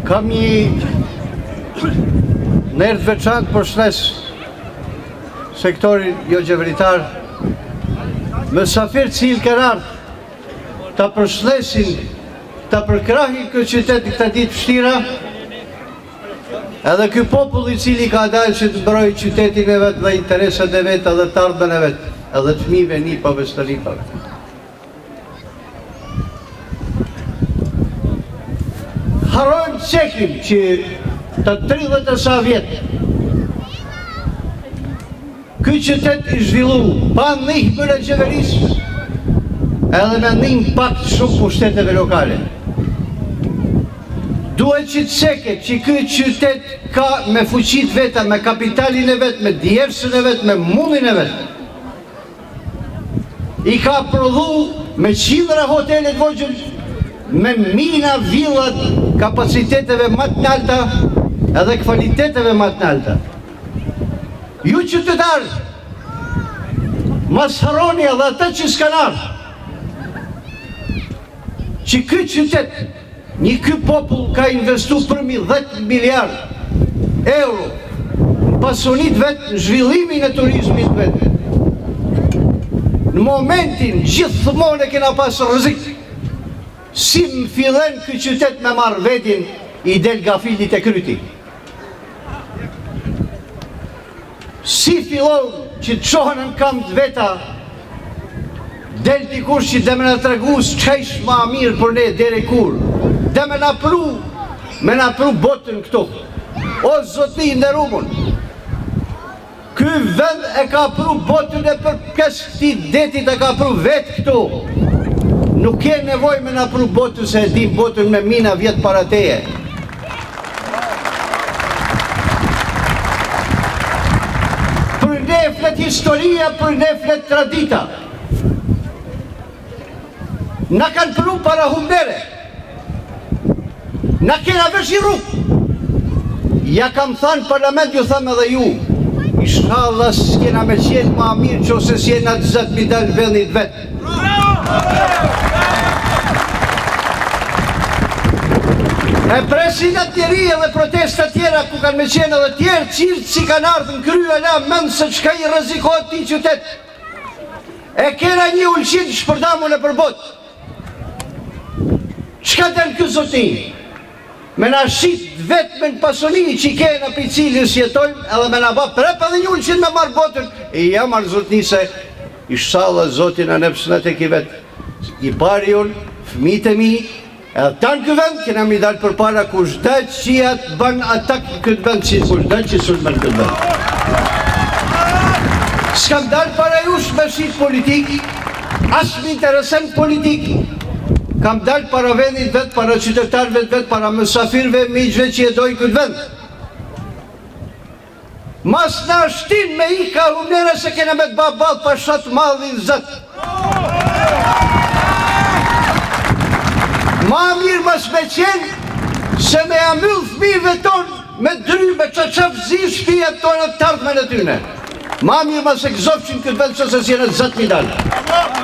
Kam një nërë të veçantë për shnes sektorin jo gjeveritar, mësafir cilë kërartë ta përshlesin, ta përkrahin këtë qytet në këta ditë fështira, edhe ky popull i cili ka dalë që të mbrojë qytetin e vetë dhe interesat e vetë edhe të ardhmen e vetë, edhe të fëmijëve nipave së të nipave. Harojmë të cekim që të 30 e sa vjetë ky qytet i zhvillu pa ndihmën e qeverisë edhe me ndihmë pak shumë pushteteve lokale. Duhet që të ceket që ky qytet ka me fuqit veta, me kapitalin e vetë, me djersën e vetë, me mundin e vetë. I ka prodhu me qindra hotelet vogjën, me mina, villat, kapaciteteve më të nalta edhe kvaliteteve më të nalta. Ju qytetarë, mas haroni edhe ata që s'kan ardhur, që ky qytet, një ky popull ka investu përmi 10 miliard euro në pasonit vetë, në zhvillimin e turizmit vetë. Në momentin gjithmonë e kena pasë rrezik, si më fillen ky qytet me marrë vetin i del gafilit e kryti. Si fillon që të shohën në kam të veta, del dikush që dhe me në tregu s'qesh ma mirë për ne dere kur, dhe me në pru botën këtu. O zotni nderumun, ky vend e ka pru botën e për kësë këti detit e ka pru vetë këtu. Nuk ke nevoj me në pru botën se e dim botën me mina vjetë para teje. Për ne flet historia, për ne flet tradita. Na kanë pru para humdere. Na kena vëshiru. Ja kam thanë parlament, ju thamë edhe ju. Inshallah s'kena me qenë ma mirë që ose s'jena 20.000 dalë vendit vetë. E presin e tjeri edhe protesta tjera ku kanë me qenë edhe tjerë qirë që kanë ardhë në kryu e la mëndë se qka i rrezikohet ti qytet. E kena një ullqin shpërdamun e përbot. Qka të në këtë zotni? Me na shqit vetë me në pasoni që i kena për cilin sjetojmë edhe me na ba prep edhe një ullqin me marë botën. E jam marë zotni se inshallah zotin a nepsënat e ki vetë. I pari unë, fëmijët e mi, edhe tanë këtë vend, kena mi dalë për para kush dajtë që jatë banë atak këtë vend, që kush dajtë që sënë banë këtë vend. S'kam dalë para jush me shqit politik, as më interesën politik, kam dalë para vendit vetë, para qytetarëve vetë, para mësafirve, miqve që jedojnë këtë vend. Mas në ashtin me i ka humnere se kena me të babal pa shatë madhin zëtë. Ma mirë mas me qenë se me amyll fëmijëve tonë me dry, me qaqafzi shpijat tonë të ardhme në tyne. Ma mirë mas e këzofqin këtë vend që se s'jene zëtë një dalë.